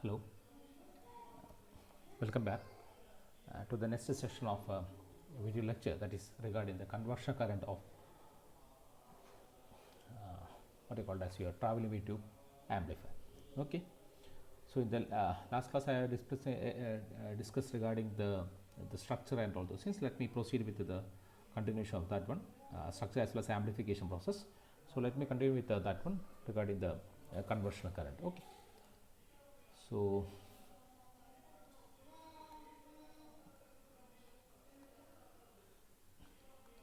Hello, welcome back to the next session of video lecture, that is regarding the conversion current of what you call as your traveling wave tube amplifier. Okay, so in the last class I discussed regarding the structure and all those things. Let me proceed with the continuation of that one, structure as well as amplification process. So let me continue with that one regarding the conversion current. Okay, so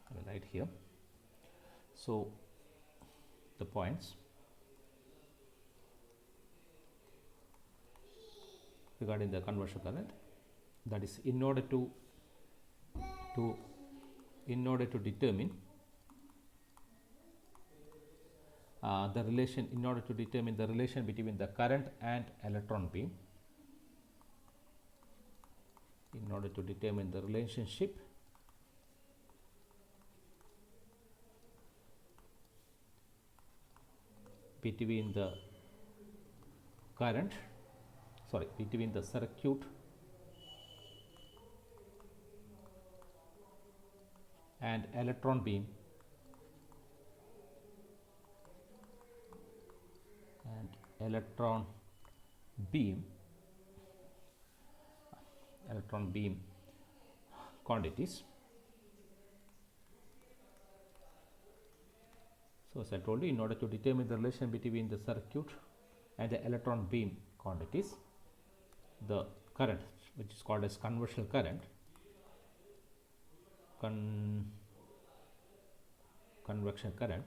I will write here. So the points regarding the conversion current, that is in order to determine the relation, in order to determine the relation between the current and electron beam, in order to determine the relationship between the current, between the circuit and electron beam, electron beam quantities. So as I told you, in order to determine the relation between the circuit and the electron beam quantities, the current, which is called as conversion current, convection current,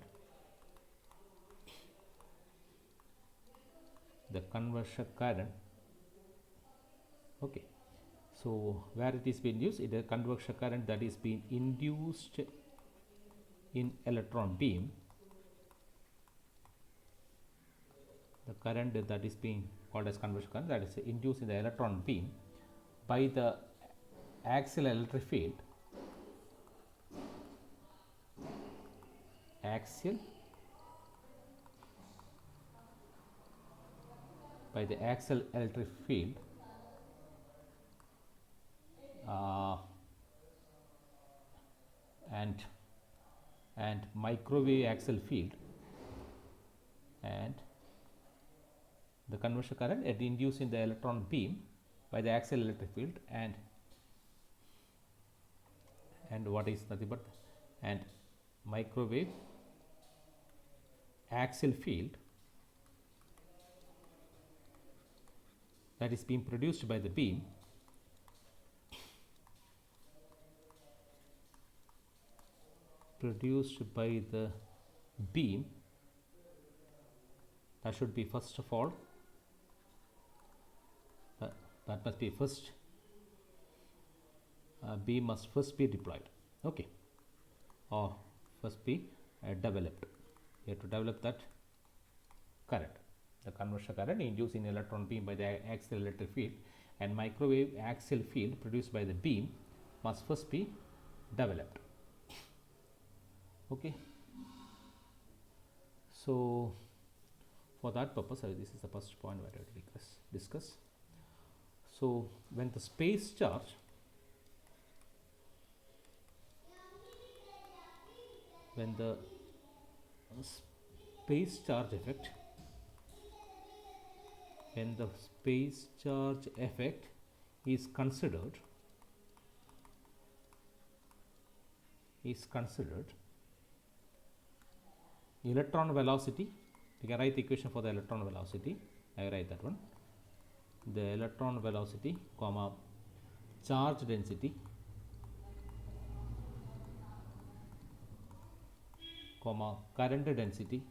the conversion current. Okay, so where it is being used, it is a convection current that is being induced in electron beam. The current that is being called as conversion current, that is induced in the electron beam by the axial electric field, by the axial electric field and microwave axial field, and the conversion current it induced in the electron beam by the axial electric field and what is nothing but and microwave axial field that is being produced by the beam that should be first of all that must be first beam must first be deployed, okay, or first be developed. You have to develop that current, the conversion current induced in electron beam by the axial electric field and microwave axial field produced by the beam must first be developed. Okay, so for that purpose, this is the first point where I will discuss. So when the space charge effect, when the space charge effect is considered, electron velocity, you can write the equation for the electron velocity. I write that one. The electron velocity comma charge density comma current density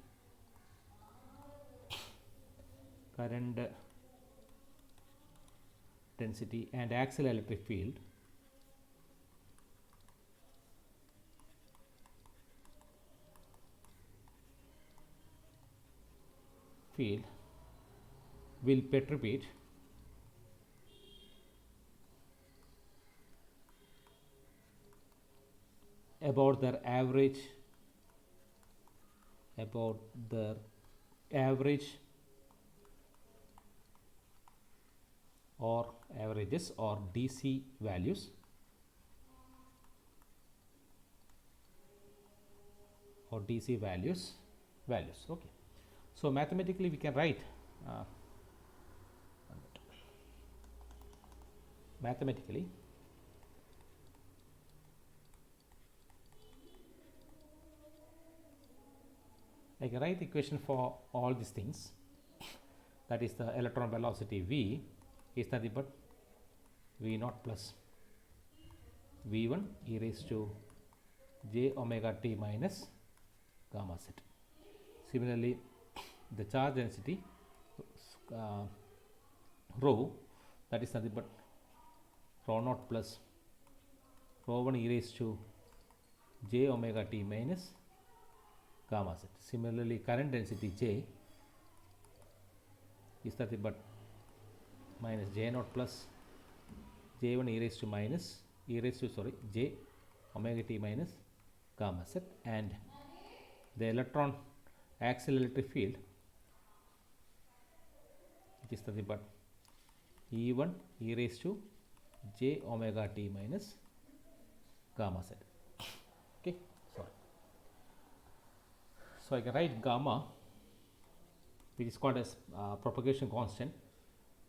and axial electric field will perturbate about their average or averages or DC values okay. So mathematically we can write mathematically I can write the equation for all these things, that is the electron velocity V is nothing but V naught plus V1 e raised to j omega t minus gamma z. Similarly, the charge density rho, that is nothing but rho naught plus rho 1 e raised to j omega t minus gamma z. Similarly, current density J is nothing but minus j naught plus j1 e raised to j omega t minus gamma z, and the electron axial electric field, which is nothing but E1 e raised to j omega t minus gamma z. Okay, so I can write gamma, which is called as propagation constant,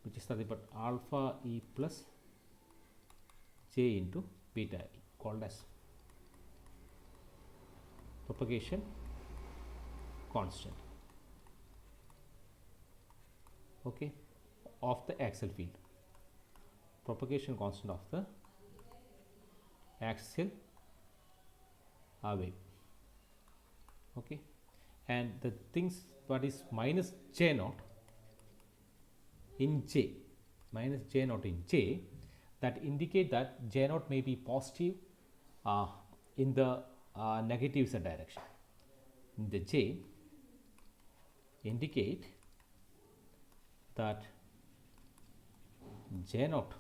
which is nothing but alpha e plus j into beta e, called as propagation constant, okay, of the axial field, propagation constant of the axial wave, okay. And the things what is minus j naught in j, that indicate that j naught may be positive in the negative z direction. In the j indicate that j naught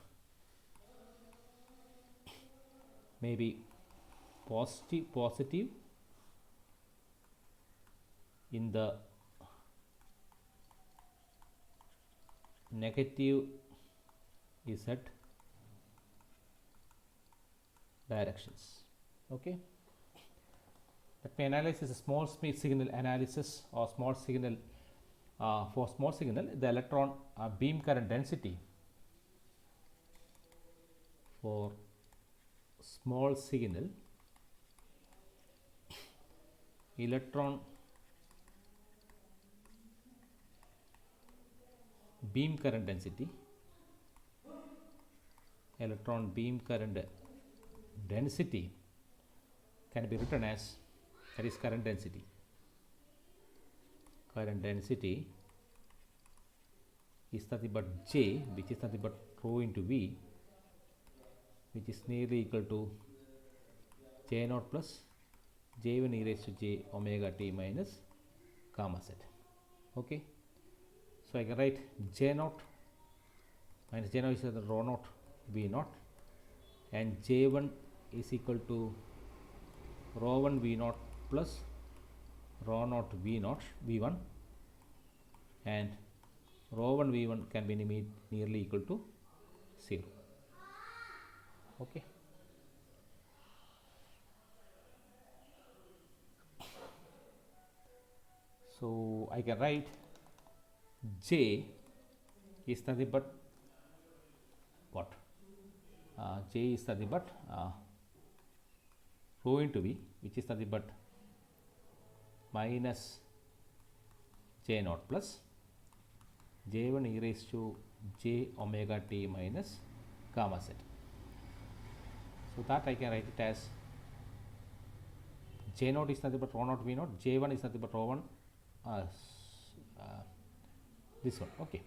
may be positive in the negative z directions, okay. Let me analyze a small signal analysis or small signal. For small signal, the electron beam current density for small signal, electron beam current density, can be written as, that is current density is nothing but J, which is nothing but rho into V, which is nearly equal to J naught plus J1 e raised to j omega t minus gamma z, okay. So I can write J naught minus J naught is the rho naught V naught, and J1 is equal to rho 1 V naught plus rho naught V1, and rho 1 V1 can be nearly equal to 0, okay. So I can write J is nothing but what? J is nothing but rho into V, which is nothing but minus J naught plus J1 e raised to j omega t minus gamma z. So that I can write it as J naught is nothing but rho naught V naught, J1 is nothing but rho 1, this one, okay.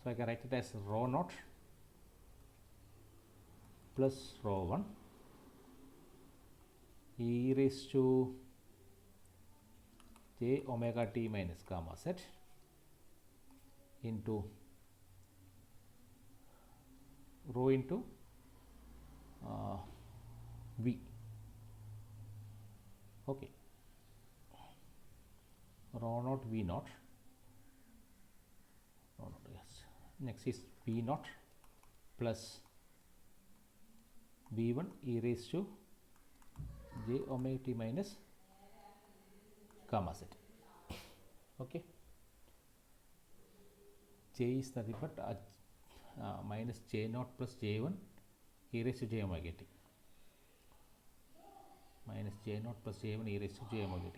So I can write it as rho naught plus rho 1 e raised to j omega t minus gamma z into rho into V, okay, rho naught V naught, yes. Next is V naught plus v1 e raised to j omega t minus gamma z. Okay, j is nothing but minus j naught plus j1 e raised to j omega t, minus j naught plus j1 e raised to j omega t.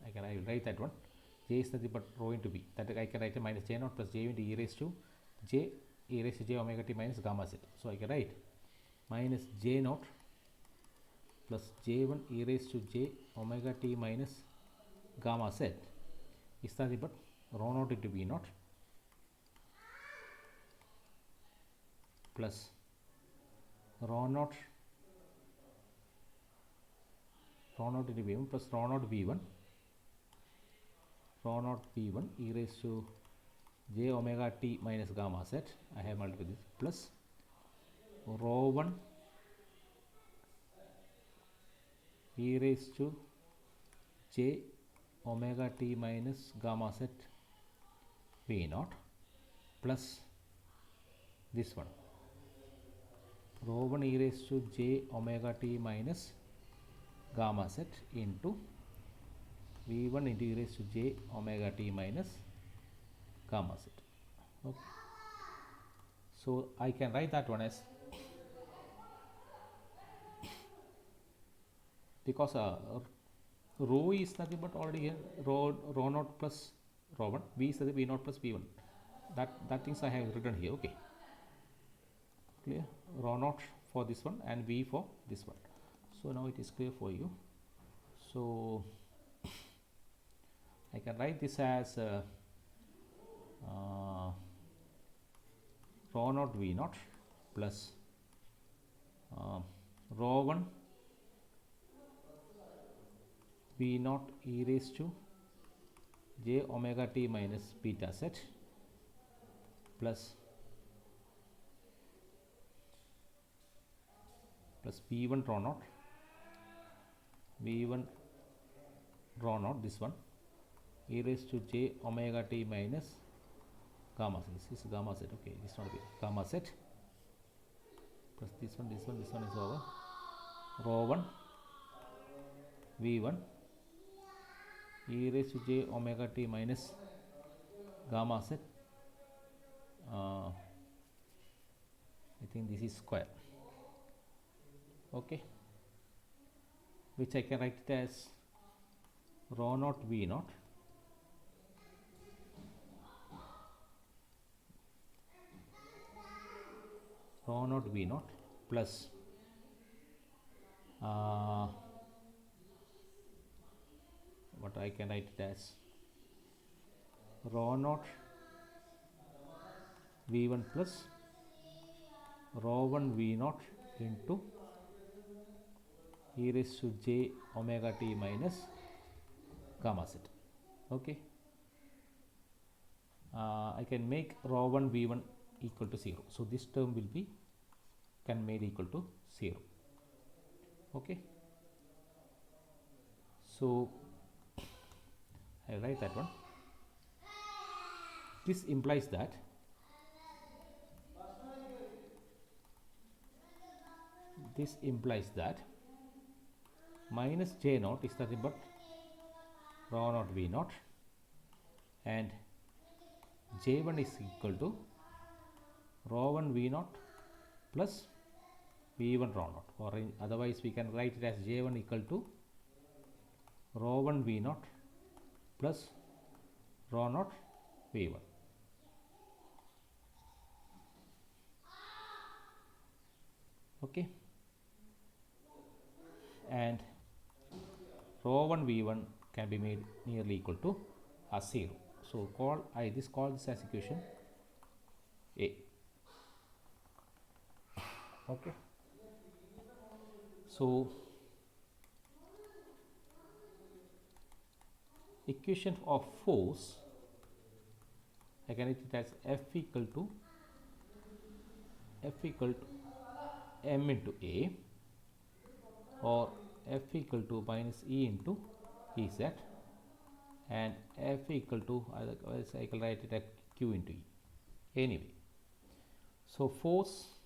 I will write that one. J is nothing but rho into b, that I can write a minus j naught plus j into e raised to j omega t minus gamma z. So I can write minus j naught plus j1 e raised to j omega t minus gamma z is nothing but rho naught into v naught plus rho naught into v1 plus rho naught v1 e raised to j omega t minus gamma z. I have multiplied this plus rho 1 e raised to j omega t minus gamma z v naught plus this one rho 1 e raised to j omega t minus gamma z into v1 into e raised to j omega t minus gamma z. Okay. So I can write that one as, because rho is nothing but already here, rho naught plus rho 1, v is v naught plus v1, that things I have written here. Okay, clear? Rho naught for this one and v for this one. So now it is clear for you. So I can write this as rho naught v naught plus rho 1 v naught e raised to j omega t minus beta z plus v1 rho naught this one e raised to j omega t minus gamma z. This is gamma z. Okay, this not gamma z plus this one is over rho 1 v1 e raised to j omega t minus gamma z. I think this is square. Okay, which I can write it as rho naught v naught plus what I can write it as rho naught v1 plus rho 1 v naught into e raised to j omega t minus gamma z. Okay, I can make rho 1 v1 equal to 0. So this term will be made equal to 0. Okay, so I write that one. This implies that minus j naught is nothing but rho naught v naught and j1 is equal to rho 1 v naught plus v1 rho naught, or otherwise we can write it as j1 equal to rho 1 v naught plus rho naught v1. Okay, and rho 1 v1 can be made nearly equal to 0. So call this as equation A. Okay, so equation of force, I can write it as F equal to m into A, or F equal to minus E into Ez, and F equal to, I can write it as Q into E. Anyway, so force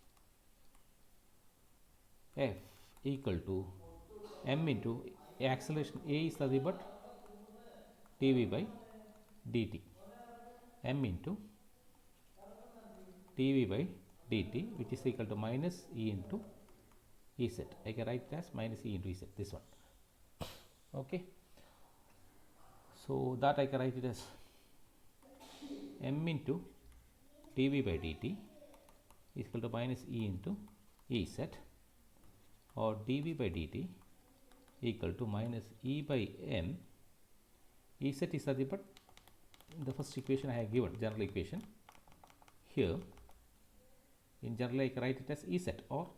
f equal to m into acceleration a is nothing but dv by dt, m into dv by dt, which is equal to minus e into ez. I can write it as minus e into ez, this one. Okay, so that I can write it as m into dv by dt is equal to minus e into ez, or dv by dt equal to minus e by m. Ez is nothing but the first equation I have given, general equation. Here in general I can write it as ez, or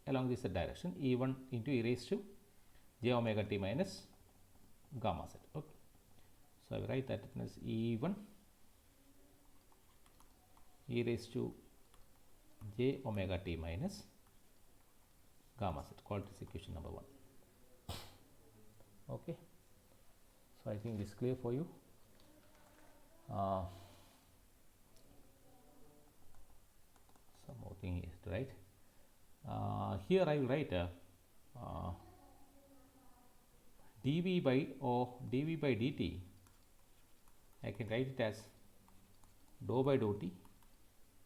along this direction e1 into e raised to j omega t minus gamma z. Okay, so I will write that as e1 e raised to j omega t minus gamma z, called this equation number 1. Okay, so I think this is clear for you. Some more thing is to write. Here I will write dv by dt. I can write it as dou by dou t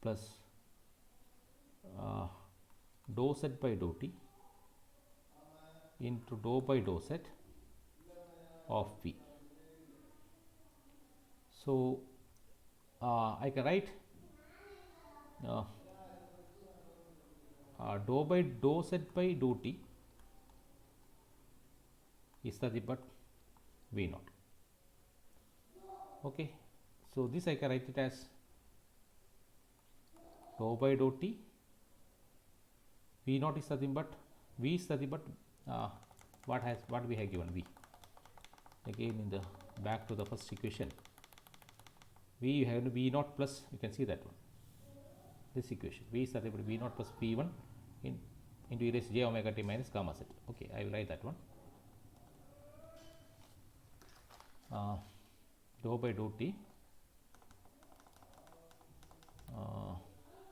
plus dou z by dou t into dou by dou z of v. So I can write dou by dou z by dou t is nothing but v naught. Okay, so this I can write it as dou by dou t, v naught is nothing but v is nothing but what we have given, v. Again in the back to the first equation, v have v naught plus, you can see that one, this equation, v is nothing but v naught plus v1 into e raised to j omega t minus gamma z. Okay, I will write that one. Dou by dou t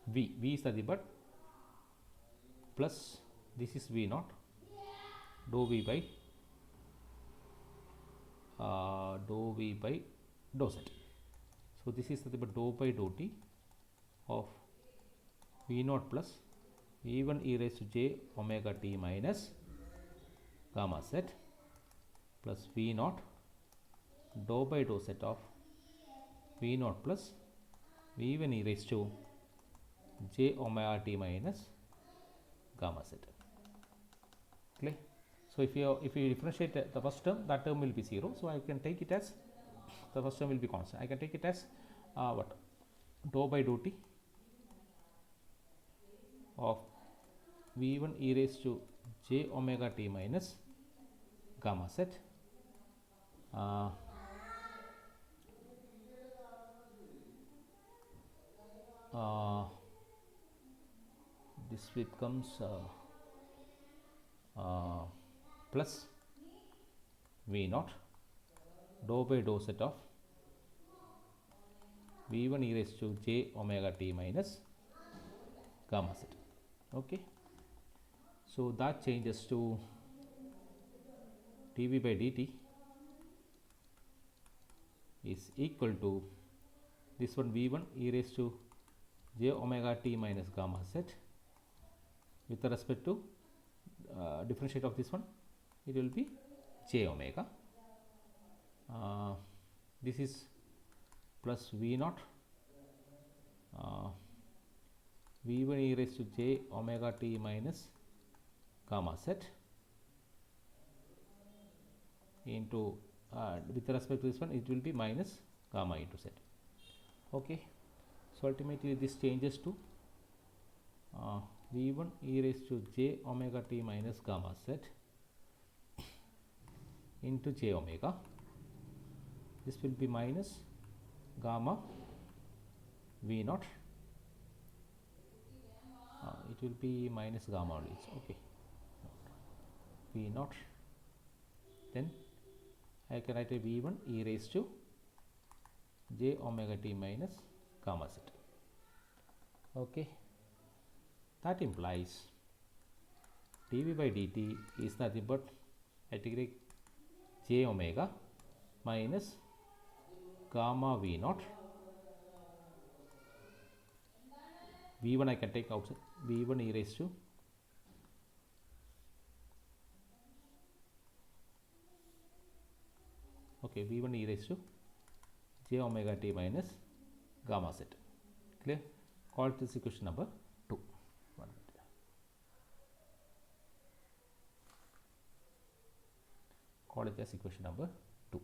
v is nothing but plus this is v naught dou v by dou z. So this is nothing but dou by dou t of v naught plus v1 e raised to j omega t minus gamma z plus v naught dou by dou z of v naught plus v1 e raised to j omega t minus gamma z. Clear? So if you differentiate the first term, that term will be 0. So I can take it as the first term will be constant. I can take it as what, dou by dou t of v1 e raised to j omega t minus gamma z this becomes plus v naught dou by dou z of v1 e raised to j omega t minus gamma z. Okay, so that changes to dv by dt is equal to this one, v1 e raised to j omega t minus gamma z with respect to differentiate of this one, it will be j omega. This is plus v naught v1 e raised to j omega t minus gamma z into with respect to this one, it will be minus gamma into z. Okay, so ultimately this changes to v1 e raised to j omega t minus gamma z into j omega. This will be minus gamma v naught. It will be minus gamma only. Okay, v naught. Then I can write a v1 e raised to j omega t minus gamma z. Okay, that implies dv by dt is nothing but I take j omega minus gamma v naught. v1 I can take outside, v1 e raised to v1 e raised to j omega t minus gamma z. Clear? Call this equation number 2. Call it as equation number 2.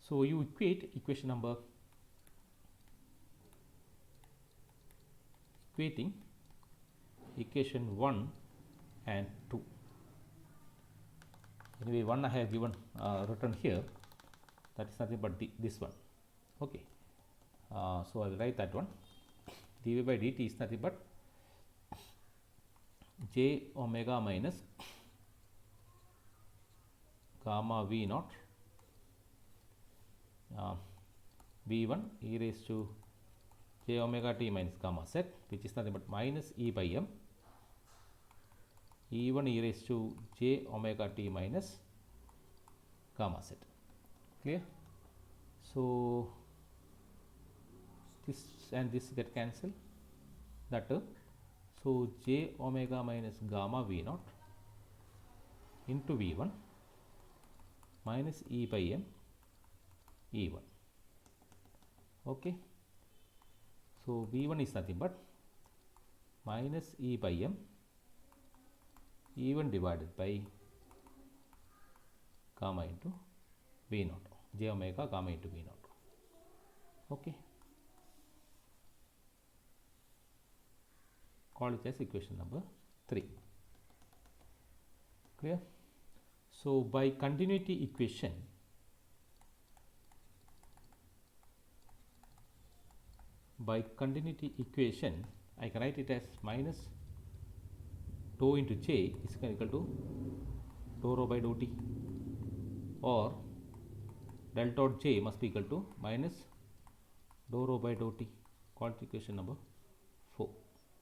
So you equate equation number, equating equation 1 and 2. Anyway, 1 I have given written here, that is nothing but this one. Okay, so I will write that one. dv by dt is nothing but j omega minus gamma v naught v1 e raised to j omega t minus gamma z, which is nothing but minus e by m e1 e raised to j omega t minus gamma z. Clear? So this and this get cancelled, that so j omega minus gamma v naught into v1 minus e by m e1. Okay, so v1 is nothing but minus e by m e1 divided by gamma into v naught, j omega gamma into v naught. Okay, call it as equation number 3. Clear? So by continuity equation, I can write it as minus tau into j is equal to tau rho by dou t, or del dot j must be equal to minus dou rho by dou t. Call it equation number 4.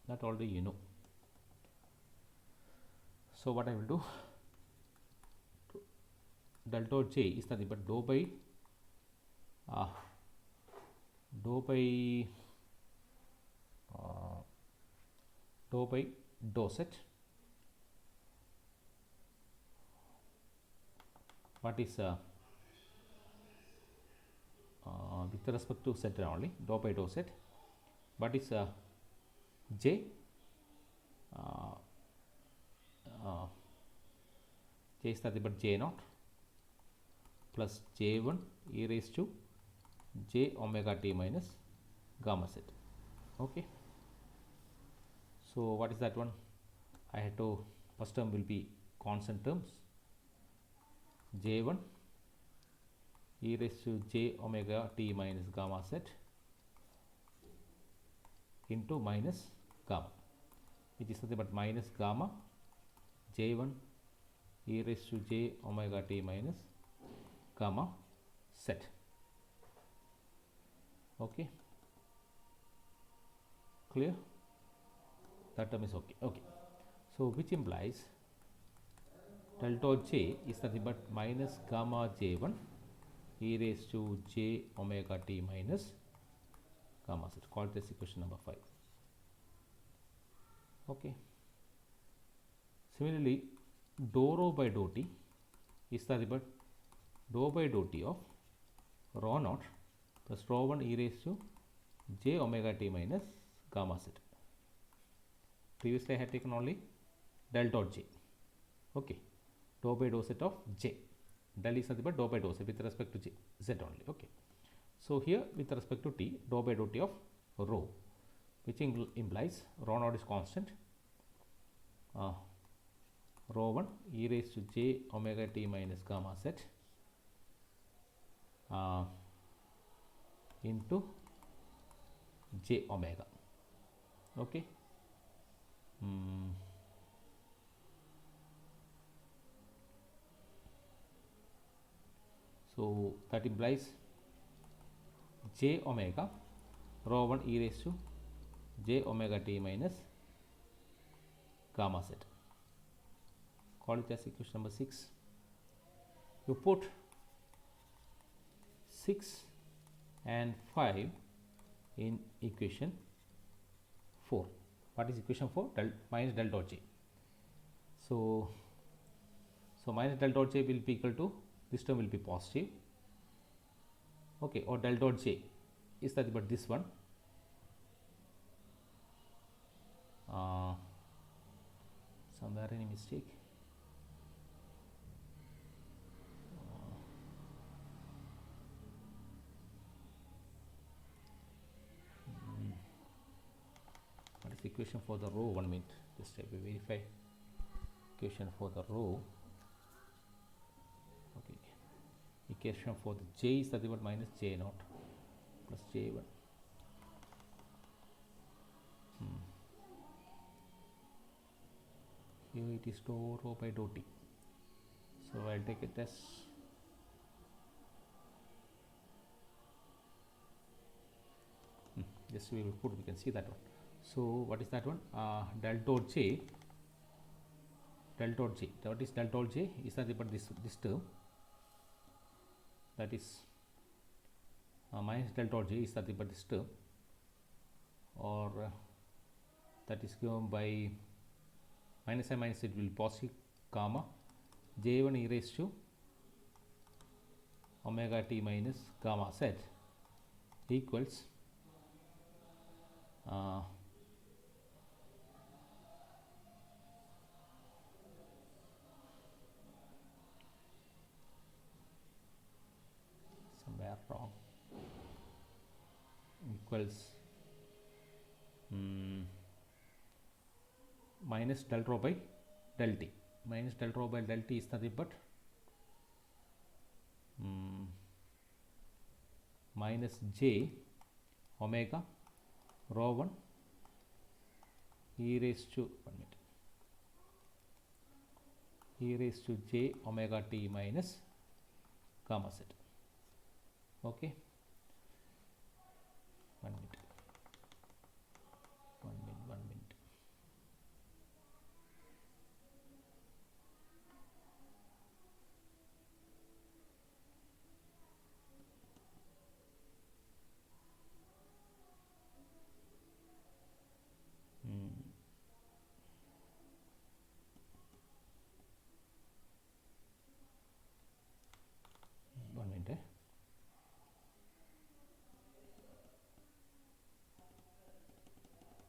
That already you know. So what I will do, del dot j is nothing but dou by dou set. What is with respect to set only, dou by dou set. What is j j is nothing but j naught plus j1 e raised to j omega t minus gamma z. Okay, so what is that one? I had to, first term will be constant terms, j1 e raised to j omega t minus gamma z into minus gamma, which is nothing but minus gamma j1 e raised to j omega t minus gamma z. Okay, clear? That term is okay. Okay, so which implies del dot j is nothing but minus gamma j1 e raised to j omega t minus gamma z. Call this equation number 5. Okay, similarly dou rho by dou t is nothing but dou by dou t of rho naught plus rho 1 e raised to j omega t minus gamma z. Previously I had taken only del dot j. Okay, dou by dou set of j, del is nothing but dou by dou set with respect to j, z only. Okay, so here with respect to t, dou by dou t of rho, which implies rho naught is constant, rho 1 e raised to j omega t minus gamma z into j omega. Okay, so that implies j omega rho 1 e raised to j omega t minus gamma z. call it as equation number 6. You put 6 and 5 in equation 4. What is equation 4? Minus del dot j. So minus del dot j will be equal to, this term will be positive, okay, or del dot j is that but this one, somewhere any mistake, what is equation for the row? 1 minute, just let me verify equation for the row. Okay, equation for the j is nothing but minus j naught plus j1. Here it is dou rho by dou t, so I'll take it as just we will put, we can see that one. So what is that one? Del dot j, what is del dot j is nothing but this term, that is minus del dot j is nothing but this term, or that is given by minus and minus, it will be positive gamma j1 e raised to omega t minus gamma z equals somewhere wrong, equals minus del rho by del t. Minus del rho by del t is nothing but minus j omega rho 1 e raised to, 1 minute, e raised to j omega t minus gamma z. Okay, 1 minute, 1 minute, 1 minute.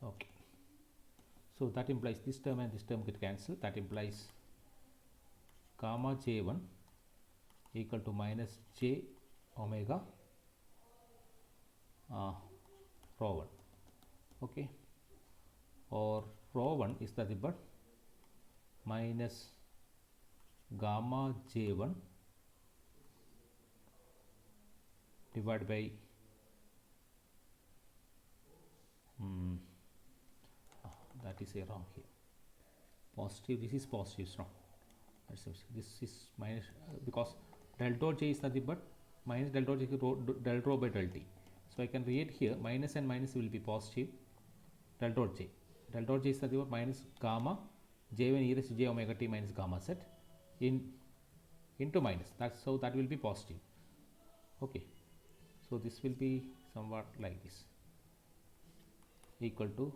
Okay, so that implies this term and this term get cancelled. That implies gamma j1 equal to minus j omega rho 1. Okay, or rho 1 is nothing but minus gamma j1 divided by that is a wrong here, positive, this is positive, wrong, this is minus because del dot j is nothing but minus del dot j del rho by del t. So I can read here minus and minus will be positive, del dot j is nothing but minus gamma j1 e raised to j omega t minus gamma z into minus, that's so that will be positive. Okay, so this will be somewhat like this, equal to,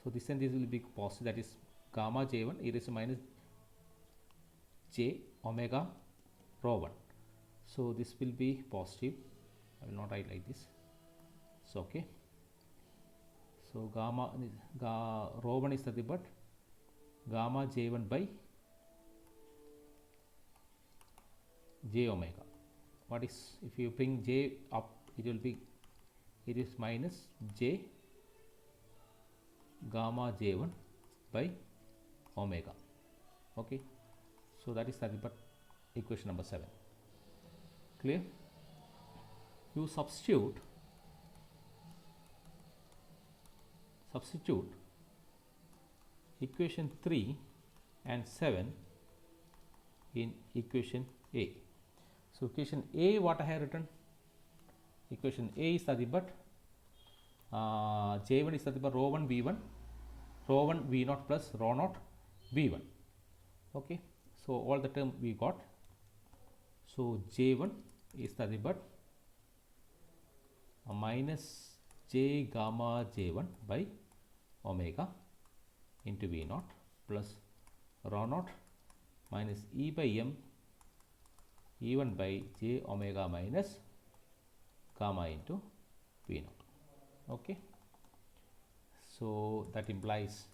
so this and this will be positive, that is gamma j1 e raised to minus j omega rho 1. So this will be positive, I will not write like this. So okay, so gamma rho 1 is nothing but gamma j1 by j omega. What is, if you bring j up, it will be, it is minus j gamma j1 by omega. Okay, so that is nothing but equation number 7. Clear? You substitute equation 3 and 7 in equation A. So equation A, what I have written, equation A is nothing but j1 is nothing but rho 1 v1 v0 plus rho 0 v1. Okay, So all the term we got. So J1 is nothing but minus J gamma J1 by omega into V naught plus rho naught minus E by M E1 by J omega minus gamma into V naught. Okay. So that implies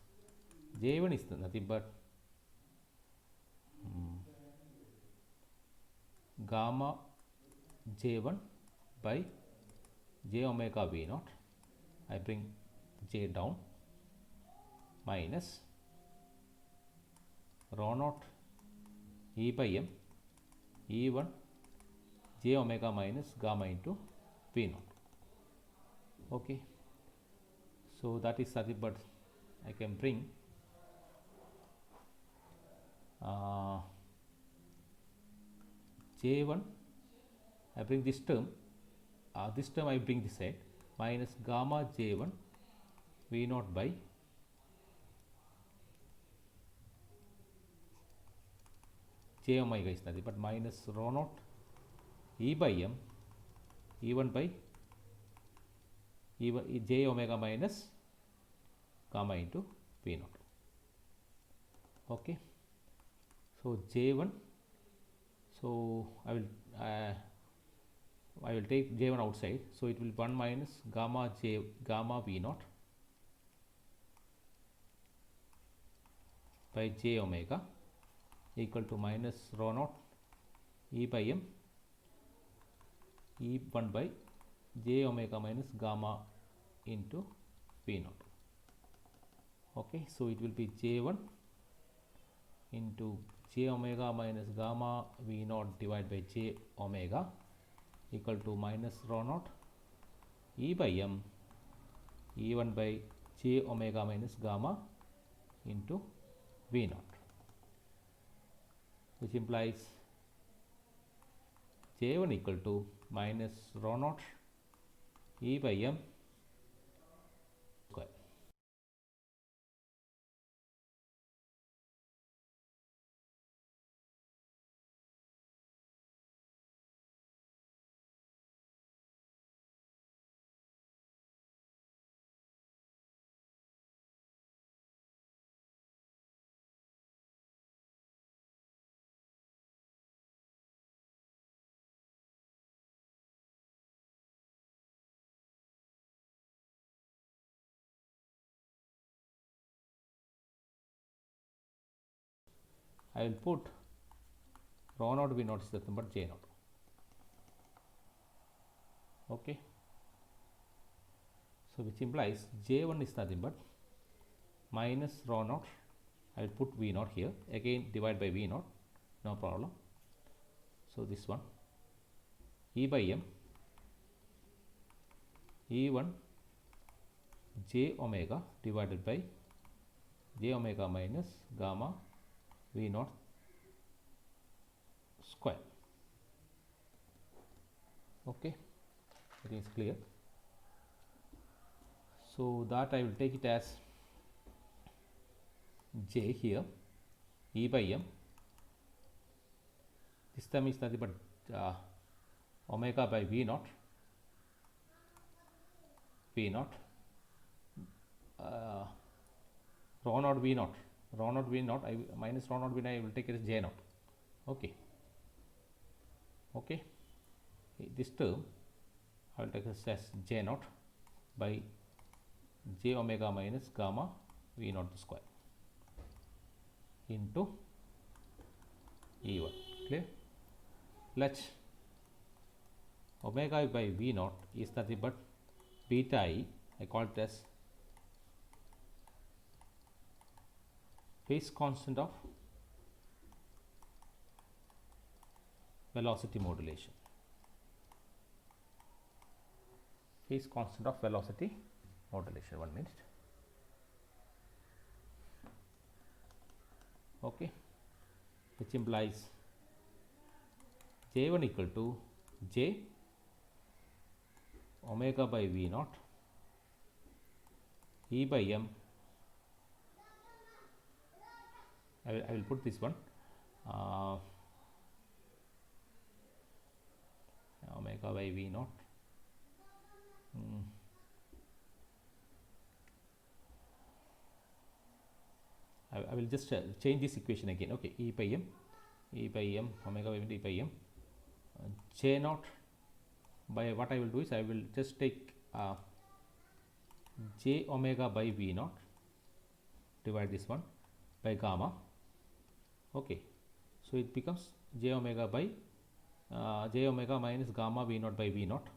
J1 is nothing but gamma J1 by J omega V naught. I bring J down minus rho naught E by M E1 J omega minus gamma into V naught. Okay. So that is nothing but I can bring J1, I bring this term I bring this side minus gamma J1 V naught by J omega is nothing but minus rho naught E by M E1 by J omega minus gamma into V naught. Okay. So J1, so I will take J1 outside, so it will 1 minus gamma V naught by J omega equal to minus rho naught E by M E1 by J omega minus gamma into V naught. Okay, so it will be J1 into J omega minus gamma V naught divided by J omega equal to minus rho naught E by M E1 by J omega minus gamma into V naught, which implies J1 equal to minus rho naught E by M square. I will put rho naught V naught is nothing but J naught. Okay. So which implies J1 is nothing but minus rho naught. I will put V naught here, again divide by V naught, no problem. So this one E by M E1 J omega divided by J omega minus gamma V naught square. Okay, it is clear. So that I will take it as J here E by M. This term is nothing but omega by V naught rho naught V naught minus rho naught V naught I will take it as J naught. Okay. Okay. This term I will take it as J naught by J omega minus gamma V naught square into E1. Clear? Let omega by V naught is nothing but beta I call it as phase constant of velocity modulation. Phase constant of velocity modulation. 1 minute. Okay, which implies J1 equal to J omega by V naught E by M. I will put this one uh, omega by v naught. I will just change this equation again. Okay, e by m omega by v e by m j naught by, what I will do is I will just take j omega by v naught, divide this one by gamma. Okay, so it becomes j omega by j omega minus gamma v naught by v naught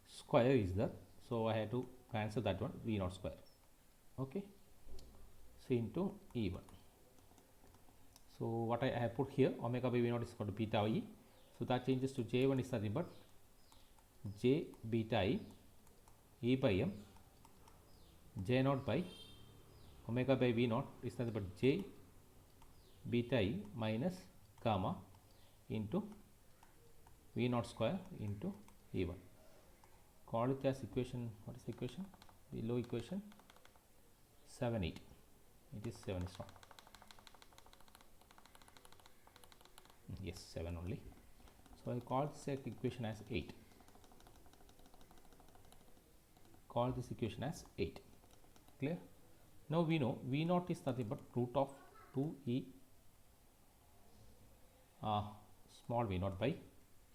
square is there, so I have to cancel that one, v naught square. Okay, so into E1. So what I have put here, omega by v naught is equal to beta e, so that changes to j1 is nothing but j beta I e by m j naught by omega by v naught is nothing but j beta I minus gamma into v naught square into E1. Call it as equation, what is the equation? Below equation 7, 8. It is 7 is not. Yes, 7 only. So I call this equation as 8. Call this equation as 8. Clear? Now we know v naught is nothing but root of 2e small v naught by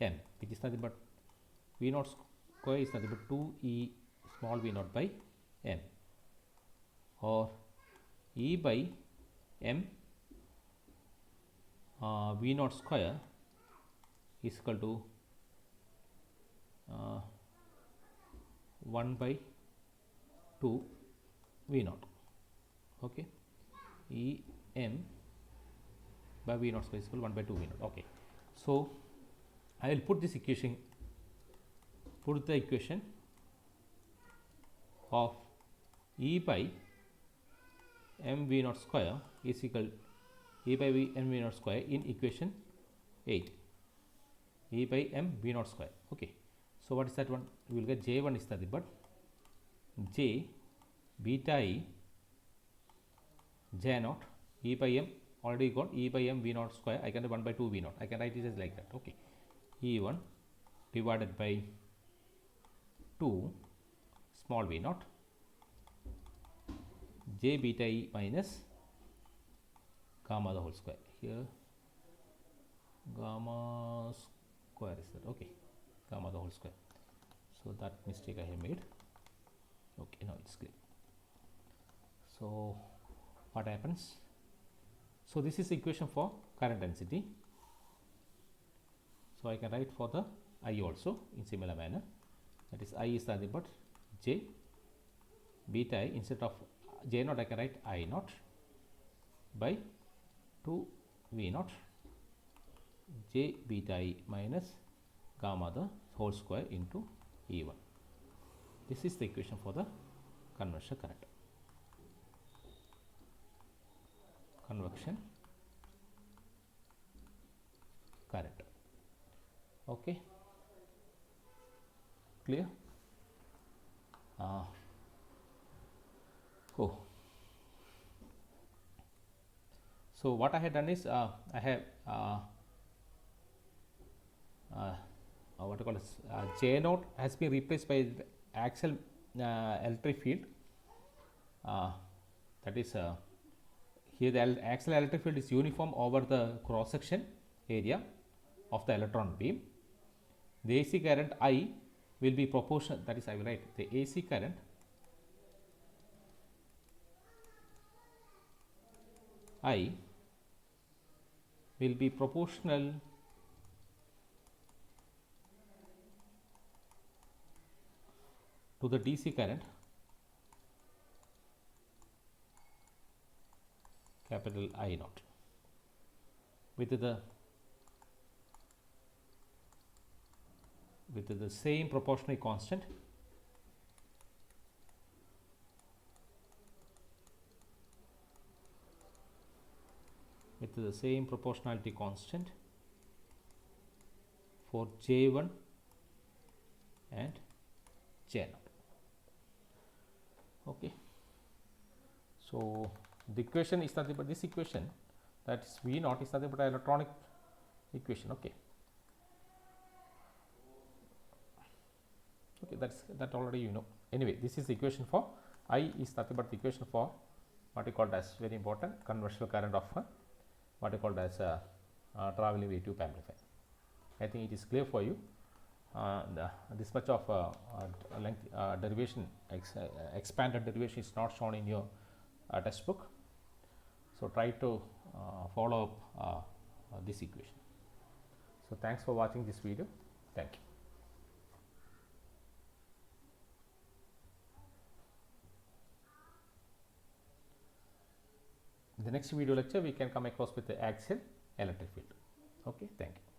m, which is nothing but v naught square is nothing but 2e small v naught by m, or e by m v naught square is equal to 1 by 2 v naught. Okay, e m by v naught square is equal to 1 by 2 v naught. Okay, so I will put this equation, put the equation of e by m v naught square is equal e by m v naught square in equation 8, e by m v naught square. Okay, so what is that one? We will get j1 is nothing but j beta I j naught e by m, already got e by m v naught square, I can do 1 by 2 v naught, I can write it as like that. Okay, e1 divided by 2 small v naught j beta I minus gamma the whole square. Here gamma square is that. Okay, gamma the whole square. So that mistake I have made. Okay, now it's clear. So what happens? So this is the equation for current density. So I can write for the I also in similar manner. That is, I is nothing but j beta I, instead of j naught I can write I naught by 2 v naught j beta I minus gamma the whole square into E1. This is the equation for the convection current. Convection current. Okay, clear? Cool. So what I have done is I have what you call as j naught has been replaced by the axial electric field. That is here the axial electric field is uniform over the cross section area of the electron beam. The AC current I will be proportional, that is I will write the AC current I will be proportional to the DC current capital I naught with the same proportional constant proportionality constant for J1 and J0. Okay, so the equation is nothing but this equation, that is V naught is nothing but an electronic equation. Okay, that already you know. Anyway, this is the equation for I is nothing but the equation for what you called as very important conventional current of what you called as a traveling wave tube amplifier. I think it is clear for you. This much of length derivation, expanded derivation is not shown in your textbook. So try to follow up this equation. So thanks for watching this video. Thank you. In the next video lecture, we can come across with the axial electric field. Okay, thank you.